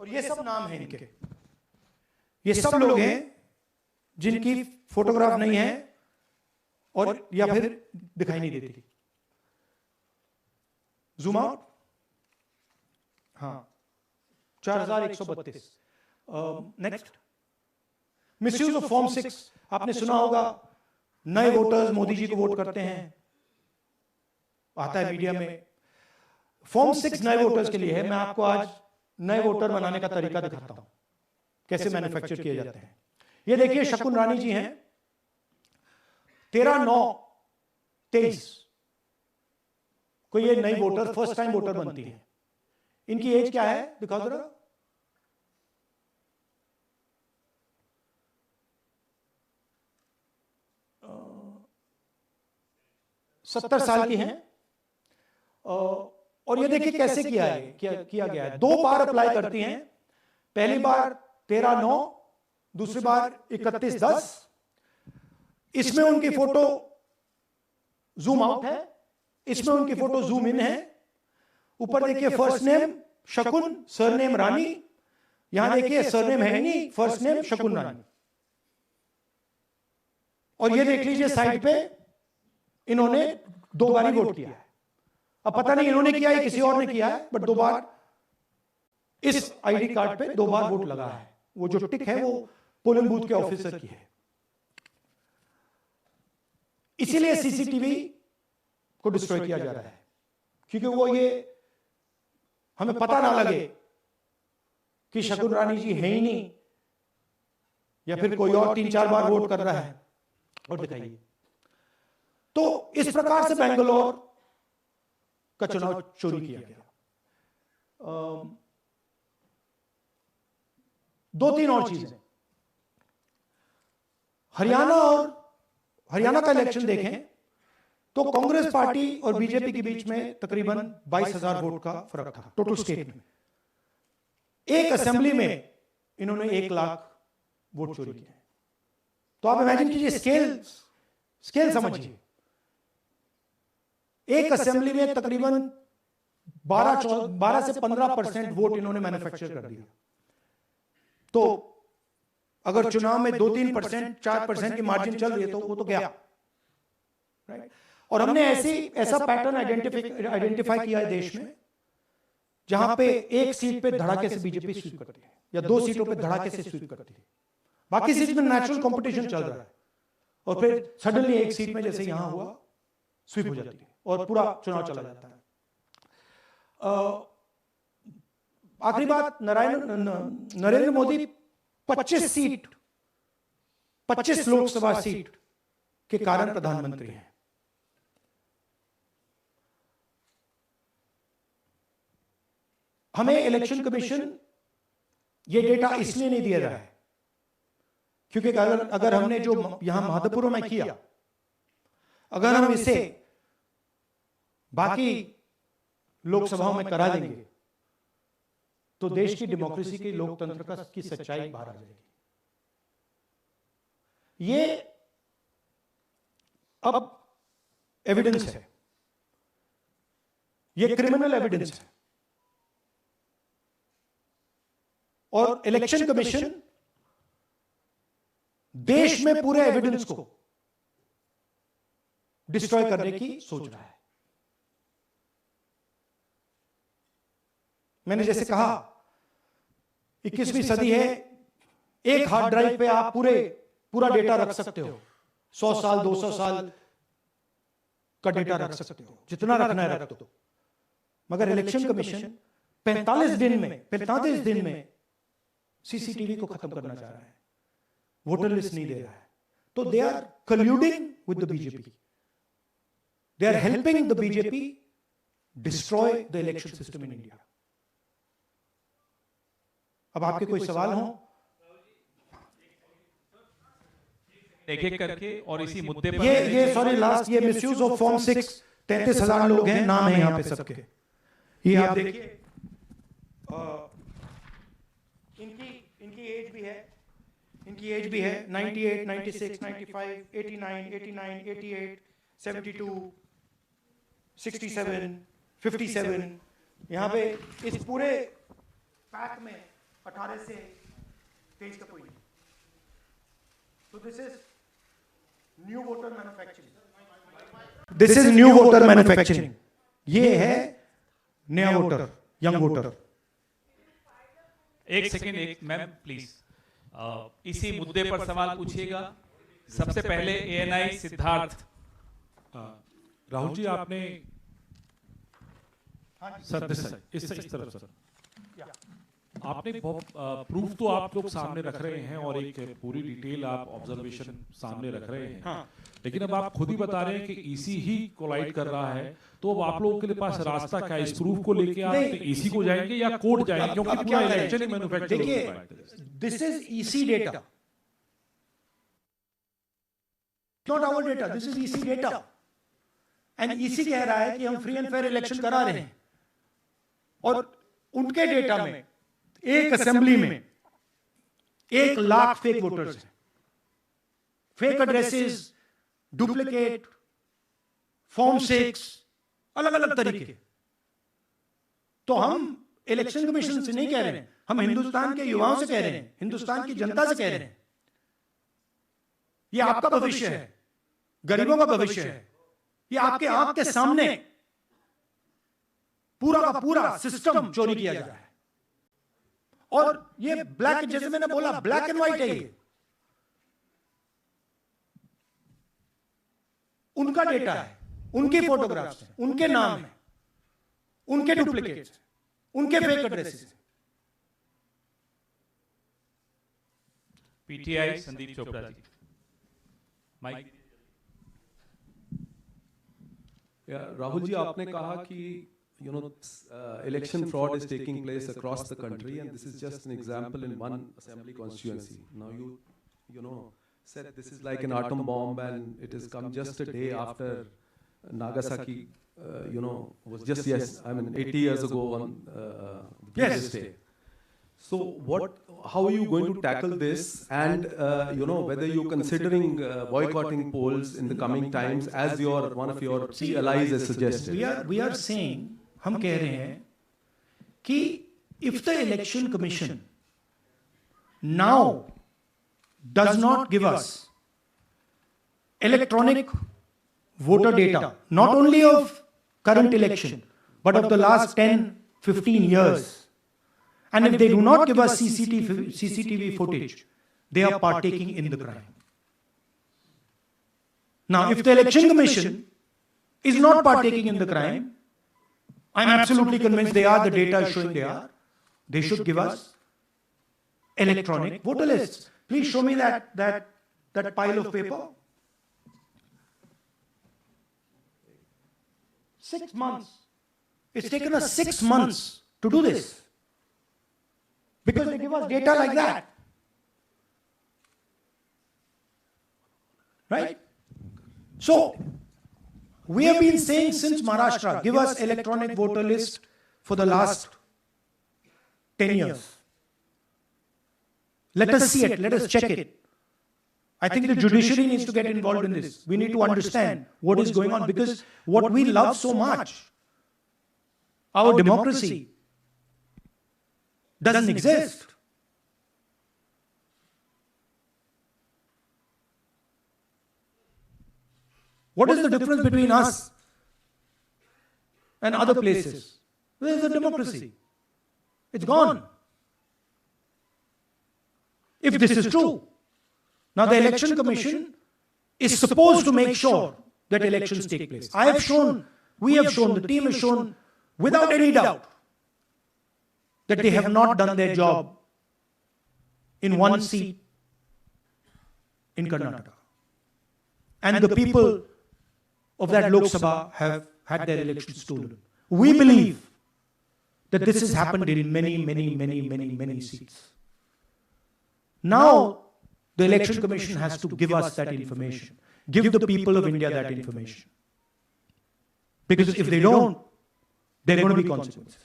और ये सब नाम है इनके, ये सब लोग हैं जिनकी फोटोग्राफ नहीं है और या फिर दिखाई नहीं देती। Zoom out. हाँ, 4132। Next, misuse of form 6। आपने सुना होगा, नए वोटर्स मोदी जी को वोट करते हैं, आता है मीडिया में। फॉर्म 6 नए वोटर्स के लिए है। मैं आपको आज नए वोटर बनाने का तरीका दिखाता हूं, कैसे मैन्युफैक्चर किए जाते हैं। ये देखिए, शकुन रानी जी हैं, 13/9/23 को ये नई वोटर, फर्स्ट टाइम वोटर बनती है। इनकी एज क्या है, दिखाओ जरा। 70 साल की हैं। और ये देखिए कैसे किया गया है। 2 बार अप्लाई करती हैं, पहली बार 13/9, दूसरी बार 31/10। इसमें उनकी फोटो जूम आउट है, इसमें उनकी फोटो जूम इन है। ऊपर देखिए फर्स्ट नेम शकुन, सरनेम रानी। यहां देखिए सरनेम है नहीं, फर्स्ट नेम शकुन रानी। और ये देख लीजिए साइड पे इन्होंने 2 बार ही वोट किया है। अब पता नहीं इन्होंने किया है किसी और ने किया है, बट 2 बार इस आईडी कार्ड पे 2 बार वोट लगा है। वो जो टिक है वो पोलिंग बूथ के ऑफिसर की है। इसीलिए सीसीटीवी को डिस्ट्रॉय किया जा रहा है, क्योंकि वो ये हमें पता ना लगे कि शकुन रानी जी है ही नहीं, या फिर कोई और 3-4 बार वोट कर रहा है। और दिखाइए, तो इस प्रकार से बेंगलोर का चुनाव चोरी किया गया। 2-3 और चीजें। हरियाणा का इलेक्शन देखें तो कांग्रेस पार्टी और बीजेपी के बीच में तकरीबन 22,000 वोट का फर्क था टोटल स्टेट में। एक असेंबली में इन्होंने 1 लाख वोट चोरी किए। तो आप इमेजिन कीजिए, स्केल समझिए। एक असेंबली में तकरीबन 12 से 15% वोट इन्होंने मैन्युफैक्चर कर दिया। तो अगर चुनाव में 2-3%, 4% की मार्जिन चल रही है तो वो तो गया, राइट। और हमने ऐसा पैटर्न आइडेंटिफाई किया है देश में, जहां पे एक सीट पे धड़ाके से बीजेपी स्वीप करती है, या 2 सीटों पे धड़ाके से स्वीप करती है। बाकी सीट में नेचुरल कंपटीशन चल रहा है, और फिर सडनली एक सीट में जैसे यहां हुआ स्वीप हो जाती है और पूरा चुनाव चला जाता है। आखिरी बात, नरेंद्र मोदी 25 लोकसभा सीट के कारण प्रधानमंत्री हैं। हमें इलेक्शन कमीशन ये डेटा इसलिए नहीं दिया रहा है क्योंकि अगर हमने जो यहां माधोपुर में किया, अगर हम इसे बाकी लोकसभाओं में करा देंगे तो देश की डेमोक्रेसी की, लोकतंत्र की सच्चाई बाहर आ जाएगी। ये अब एविडेंस है, ये क्रिमिनल एविडेंस है। और इलेक्शन कमीशन देश में पूरे एविडेंस को डिस्ट्रॉय करने की सोच रहा है। मैंने जैसे कहा 21वीं सदी है, एक हार्ड ड्राइव पे आप पूरा डेटा रख सकते हो। 100 साल 200 साल का डेटा रख सकते हो, जितना रखना है रख दो। मगर इलेक्शन कमीशन 45 दिन में सीसीटीवी को खत्म करना चाह रहा है, वोटर लिस्ट नहीं दे रहा है। तो they are colluding with the BJP, they are helping the BJP destroy the election system in India. अब आपके कोई सवाल हो? एक एक करके और इसी मुद्दे पर ये सॉरी लास्ट, ये मिसयूज ऑफ फॉर्म 6, 33,000 लोग हैं, नाम है यहां पे सबके। ये आप देखिए, इनकी एज भी है, 98, 96, 95, 89, 88, 72, 67, 57। यहां पे इस पूरे पैक में 18 से 23 का कोई नहीं। So this is new voter manufacturing. ये है नया वोटर, यंग वोटर। एक सेकेंड, एक मैम प्लीज, इसी मुद्दे पर सवाल पूछिएगा। सबसे पहले एएनआई सिद्धार्थ। राहुल जी, आपने सर इस तरफ सर, आपने प्रूफ तो आप लोग सामने रख रहे हैं और एक पूरी डिटेल आप ऑब्जर्वेशन सामने रख रहे हैं, हाँ। लेकिन अब आप खुद ही बता रहे हैं कि ईसी ही कोलाइड कर रहा है, तो अब आप लोगों के पास रास्ता क्या है? इस प्रूफ को लेके आप ईसी को जाएंगे या कोर्ट जाएंगे? क्योंकि पूरा इलेक्शन ही मैन्युफैक्चर हो रहा है। This is EC data, not our data, this is EC data. And EC कह रहा है कि हम फ्री एंड फेयर इलेक्शन करा रहे हैं, और उनके डेटा में एक असेंबली में 1 लाख फेक वोटर्स हैं, फेक एड्रेसेस, डुप्लीकेट फॉर्म 6, अलग अलग तरीके। तो हम इलेक्शन कमीशन से नहीं कह रहे हैं, हम हिंदुस्तान के युवाओं से कह रहे हैं, हिंदुस्तान की जनता से कह रहे हैं, ये आपका भविष्य है, गरीबों का भविष्य है, ये आपके आंख के सामने पूरा का पूरा सिस्टम चोरी किया जा रहा है। और ये ब्लैक, जैसे मैंने बोला, ब्लैक एंड व्हाइट है ये। उनका डेटा है, उनकी फोटोग्राफ्स हैं, उनके नाम है, उनके डुप्लीकेट्स, उनके fake addresses. PTI Sandeep Chopra ji, mike. Rahul ji, आपने कहा कि election fraud is taking place across the country, and this is just an example in one assembly constituency. Now you know said this is like an atom bomb, and it has come just a day after Nagasaki. Was just 80 years ago on the previous day. So how are you going to tackle this, and whether you're considering boycotting polls in the coming times, as one of your key allies has suggested? We are saying, हम कह रहे हैं कि if the election commission now does not give us electronic voter data, not only of current election, but of the last 10-15 years, and if they do not give us CCTV footage, they are partaking in the crime. Now, if the election commission is not partaking in the crime, I'm absolutely convinced they are. The data is showing they are. They should give us electronic voter lists. Please show me that pile of paper. 6 months. It's taken us 6 months to do this, because they give us data like that. Right? So, we have been saying since Maharashtra, give us electronic voter list for the last 10 years. Let us see it, let us check it. I think the judiciary needs to get involved in this. We need to understand what is going on, because what we love so much, our democracy, doesn't exist. What is the difference between us and other places? Where is the democracy? It's gone. If this is true. Now the election commission is supposed to make sure that elections take place. I have shown, we have shown, the team has shown without any doubt that they have not done their job in one seat in Karnataka. And the people of that Lok Sabha have had their elections stolen. We believe that this has happened in many seats. Now, the election commission has to give us that information. Give the people of India that information. Because if they don't, there are going to be consequences.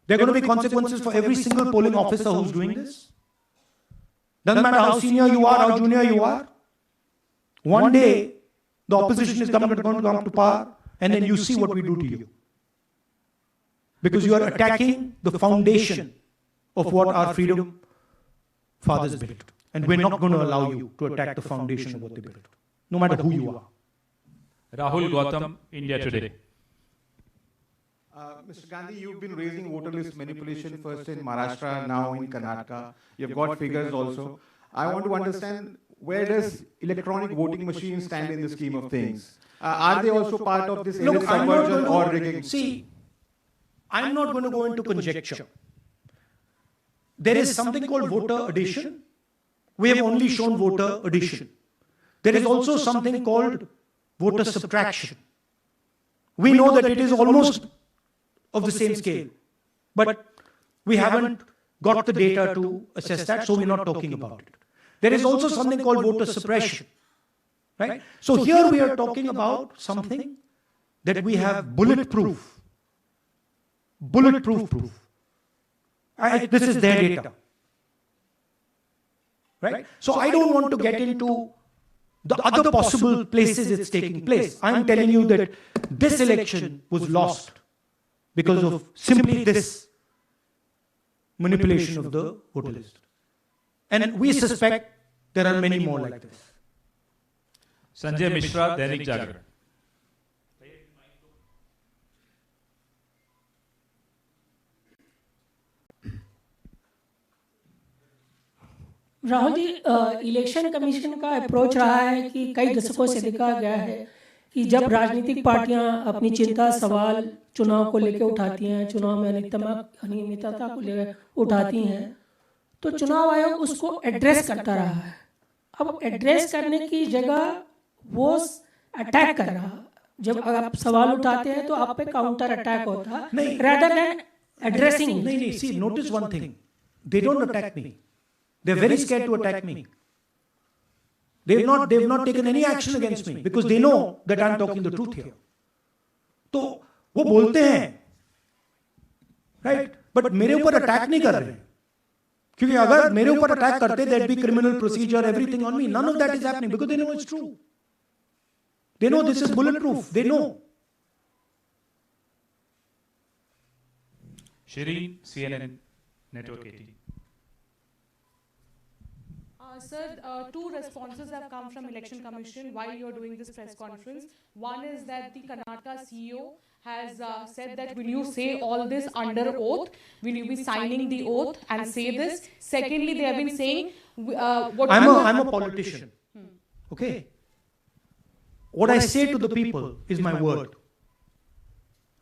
There are going to be consequences for every single polling officer who's doing this. Doesn't matter how senior you are, how junior you are. One day, the opposition is going to come to power, and then you see what we do to you. Because you are attacking the foundation of what our freedom fathers built. And we're not going to allow you to attack the foundation of what they built, no matter who you are. Rahul Gautam, India Today. Mr. Gandhi, you've been raising voter list manipulation first in Maharashtra, now in Karnataka. You've got figures also. I want to understand, where does electronic voting machines stand in the scheme of things? Are they also part of this subversion or rigging? See, I'm not going to go into conjecture. There is something called voter addition. We have only shown voter addition. There is also something called voter subtraction. We know that it is almost of the same scale, but we haven't got the data to assess that, so we're not talking about it. There is also something called voter suppression, right? So here we are talking about something that we have bulletproof proof. This is their data, right? So I don't want to get into the other possible places it's taking place. I'm telling you that this election was lost because of simply this manipulation of the voter list. And we suspect there are many more like this. Sanjay Mishra, Dainik Jagran. Rahul ji, election commission का approach रहा है कि कई दशकों से देखा गया है कि जब राजनीतिक पार्टियां अपनी चिंता सवाल चुनाव को लेकर उठाती हैं, चुनाव में अनियमितता को लेकर उठाती हैं, तो चुनाव आयोग उसको एड्रेस करता रहा है। अब एड्रेस करने की जगह वो अटैक कर रहा। जब आप सवाल उठाते हैं तो आप पे काउंटर अटैक होता है rather than addressing it. नहीं, see, notice one thing. They don't attack me. They're very scared to attack me. They've not taken any action against me because they know that I'm talking the truth here. तो वो बोलते हैं, right? But मेरे ऊपर attack नहीं कर रहे, क्योंकि अगर मेरे ऊपर अटैक करते, there'd be criminal procedure, everything on me. None of that is happening because they know it's true. They know this is bulletproof. They know. Shireen, CNN Network 18। Sir, two responses have come from Election Commission while you're doing this press conference. One is that the Karnataka CEO has said that will you say all this under oath? Will you be signing the oath and say this? Secondly, they have been saying what I'm a politician. Okay. What I say to the people is my word.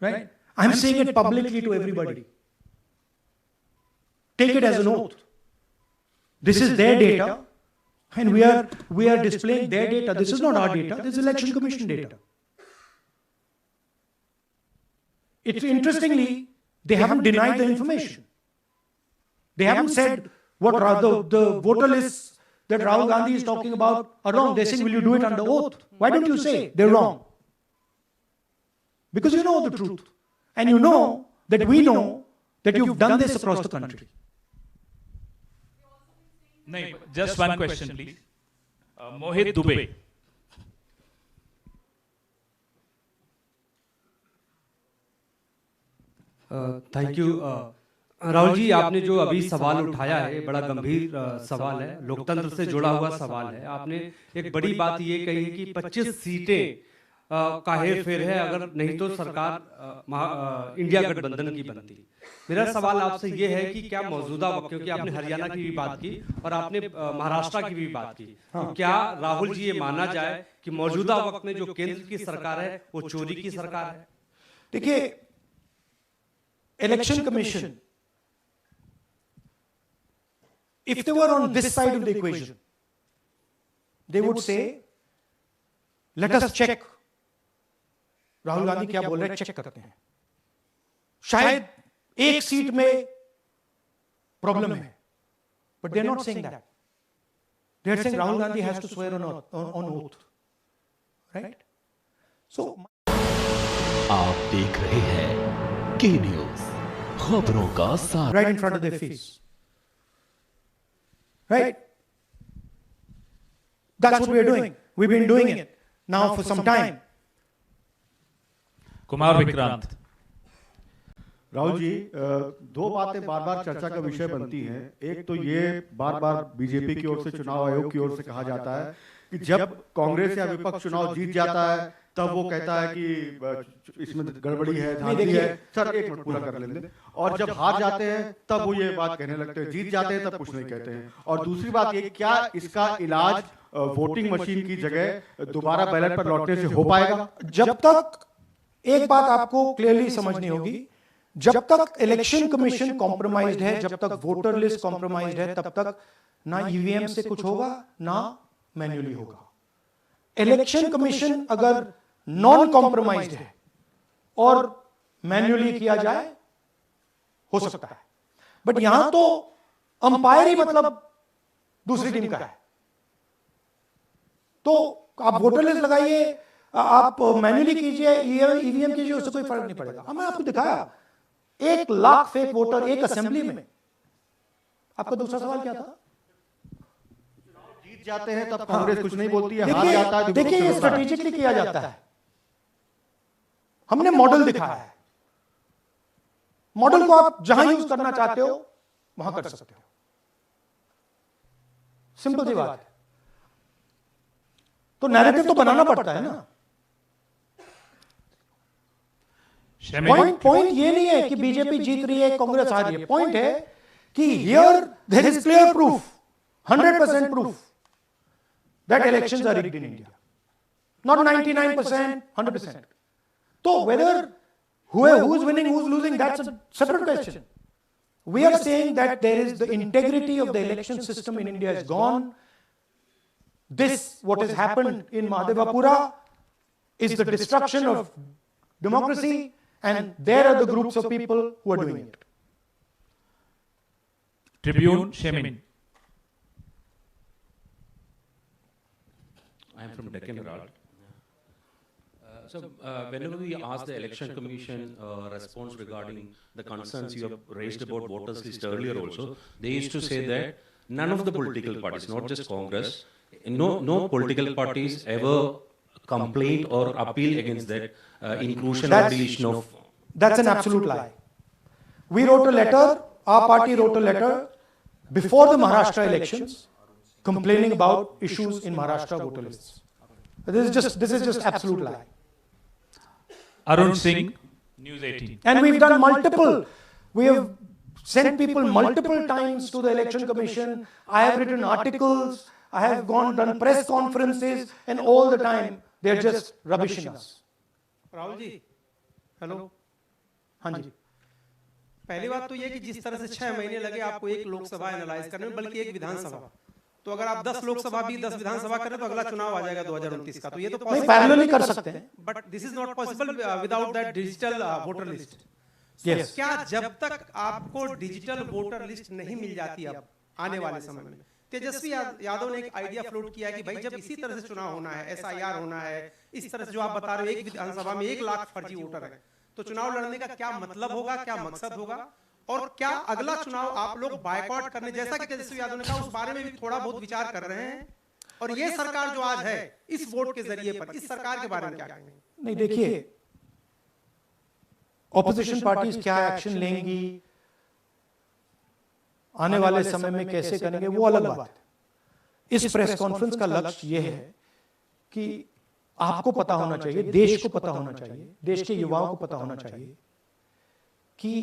Right? I'm saying it publicly to everybody. Take it as an oath. This is their data, and we are displaying their data. This is not our data. This is Election Commission data. It's interestingly, they haven't denied the information. They haven't said what the voter lists that Rahul Gandhi is talking about are wrong. They're saying, will you do it under oath? Why don't you say they're wrong? Because you know the truth. And you know that we know that you've done this across the country. नहीं, just one question please। Mohit Dubey. Thank you. Rahul ji, आपने जो अभी सवाल उठाया है बड़ा गंभीर सवाल है, लोकतंत्र से जुड़ा हुआ सवाल है। आपने एक बड़ी बात ये कही है कि 25 सीटें का हेरफेर है, अगर नहीं तो सरकार इंडिया गठबंधन की बनती। मेरा सवाल आपसे ये है कि क्या मौजूदा वक्त, क्योंकि आपने हरियाणा की भी बात की और आपने महाराष्ट्र की भी बात की, तो क्या राहुल जी ये माना जाए कि मौजूदा वक्त में जो केंद्र की सरकार है वो चोरी की सरकार है? देखिए, election commission, if they were on this side of the equation, they would say, let us check. Rahul Gandhi क्या बोल रहे हैं, चेक करते हैं। शायद एक सीट में प्रॉब्लम है, but they are not saying that. They are saying Rahul Gandhi has to swear on oath, right? So, आप देख रहे हैं के न्यूज़, खबरों का सार, right in front of their face. Right? That's what we are doing. We've been doing it now for some time. Kumar Vikrant. Rahul ji, दो बातें बार बार चर्चा का विषय बनती हैं। एक तो ये बार बार बीजेपी की ओर से, चुनाव आयोग की ओर से कहा जाता है कि जब कांग्रेस या विपक्ष चुनाव जीत जाता है तब वो कहता है कि इसमें गड़बड़ी है, धांधली है। सर, एक मिनट पूरा कर लेंगे। और जब हार जाते हैं तब वो ये बात कहने लगते हैं, जीत जाते हैं तब कुछ नहीं कहते हैं। और दूसरी बात ये, क्या इसका इलाज वोटिंग मशीन की जगह दोबारा बैलेट पर लौटने से हो पाएगा? जब तक, एक बात आपको क्लियरली समझनी होगी, जब तक इलेक्शन कमीशन कॉम्प्रोमाइज्ड है, जब तक वोटर लिस्ट कॉम्प्रोमाइज्ड है, तब तक ना ईवीएम से कुछ होगा ना मैन्युअली होगा। इलेक्शन कमीशन अगर नॉन कॉम्प्रोमाइज्ड है और मैन्युअली किया जाए, हो सकता है, बट यहां तो अंपायर ही मतलब दूसरी टीम का है। तो आप वोटर लिस्ट लगाइए, आप मैन्युअली कीजिए, ईवीएम कीजिए, उससे कोई फर्क नहीं पड़ेगा। हमने आपको दिखाया 1 लाख फेक वोटर एक असेंबली में। आपका दूसरा सवाल क्या था? जाते हैं तब कांग्रेस कुछ नहीं बोलती है, हार जाता है। देखिए ये स्ट्रेटेजिकली किया जाता है। हमने मॉडल दिखाया है, मॉडल को आप जहां यूज करना चाहते हो वहां कर सकते हो, सिंपल सी बात है। तो नैरेटिव तो बनाना पड़ता है ना। पॉइंट ये नहीं है कि बीजेपी जीत रही है कांग्रेस हार रही है। पॉइंट है कि here there is clear proof, 100% proof that elections are rigged in India, not 99%, 100%. So whether who's winning, who's losing, that's a separate question. We are saying that there is the integrity of the election system in India is gone. This, what has happened in Mahadevapura, is the destruction of democracy, and there are the groups of people who are doing it. Tribune, Shemin. I am from Deccan Herald. So, whenever we ask the Election Commission response regarding the concerns you have raised about voters list earlier also, they used to say that none of the political parties, not just Congress, no political parties ever complained or appealed against that inclusion or deletion of... That's an absolute lie. We wrote a letter, our party wrote a letter before the Maharashtra elections complaining about issues in Maharashtra voter lists. This is just absolute lie. Arun Singh, News 18. And we've done we have sent people multiple times to the Election Commission. I have written articles, I have done press conferences, and all the time they're just rubbishing us. Rahul ji, hello. हाँ जी। पहली बात तो ये कि जिस तरह से 6 महीने लगे आपको एक लोकसभा एनालाइज करने में, बल्कि एक विधानसभा, तो अगर आप 10 लोकसभा भी 10 विधानसभा करें तो अगला चुनाव आ जाएगा 2029 का। तो ये तो नहीं, पैरेलली कर सकते हैं, but this is not possible without that digital voter list. Yes. क्या जब तक आपको डिजिटल वोटर लिस्ट नहीं मिल जाती अब आने वाले समय में, तेजस्वी यादव ने एक आइडिया फ्लोट किया कि भाई जब इसी तरह से चुनाव होना है, SIR होना है, इस तरह से जो आप बता रहे हो एक विधानसभा में 1 लाख फर्जी वोटर है, तो चुनाव लड़ने का क्या मतलब होगा, क्या मकसद होगा, और क्या अगला चुनाव आप लोग बायकॉट करने, जैसा कि तेजस्वी यादव ने कहा, उस बारे में भी थोड़ा बहुत विचार कर रहे हैं? और ये सरकार जो आज है इस वोट के जरिए पर, इस सरकार के बारे में क्या कहेंगे? नहीं, देखिए ऑपोजिशन पार्टीज क्या एक्शन लेंगी, आने वाले समय में कैसे करेंगे, वो अलग बात है। इस प्रेस कॉन्फ्रेंस का लक्ष्य यह है कि आपको पता होना चाहिए, देश को पता होना चाहिए, देश के युवाओं को पता होना चाहिए कि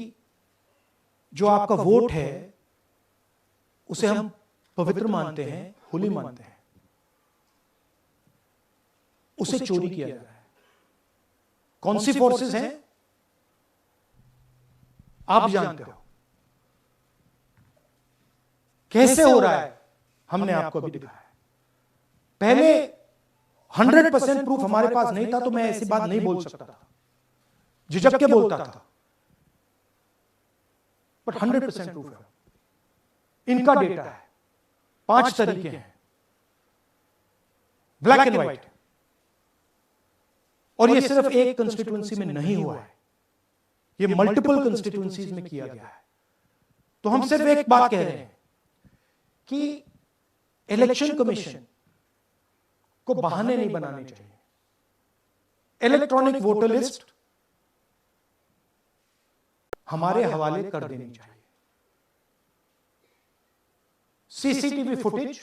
जो आपका वोट है उसे हम पवित्र मानते हैं, होली मानते हैं, उसे चोरी किया जा रहा है। कौन सी फोर्सेस हैं आप जानते हो, कैसे हो रहा है हमने आपको अभी दिखाया है। पहले 100% प्रूफ हमारे पास नहीं था तो मैं ऐसी बात नहीं बोल सकता था, झिझक के बोलता था, बट 100% प्रूफ है। इनका डेटा है, 5 तरीके हैं, ब्लैक एंड व्हाइट, और ये सिर्फ एक कंस्टिट्यूएंसी में नहीं हुआ है, ये मल्टीपल कंस्टिट्यूएंसीज में किया गया है। तो हम सिर्फ एक बात कह रहे हैं कि इलेक्शन कमीशन को बहाने नहीं बनाने चाहिए। इलेक्ट्रॉनिक वोटर लिस्ट हमारे हवाले कर देनी चाहिए, सीसीटीवी फुटेज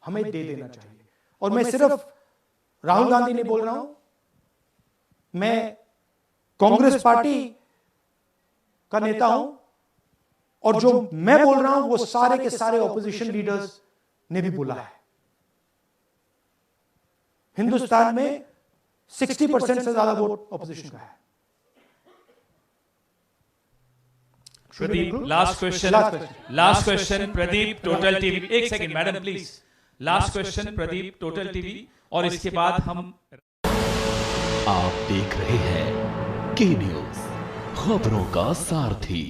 हमें दे देना चाहिए। और मैं सिर्फ राहुल गांधी नहीं बोल रहा हूं, मैं कांग्रेस पार्टी का नेता हूं, और जो मैं बोल रहा हूं वो सारे के सारे ऑपोजिशन लीडर्स ने भी बोला है। हिंदुस्तान में 60% से ज्यादा वोट ऑपोजिशन का है। Pradeep, last question, Pradeep, Total TV. एक second madam please, last question Pradeep, total TV, और इसके बाद हम। आप देख रहे हैं के न्यूज़, खबरों का सारथी।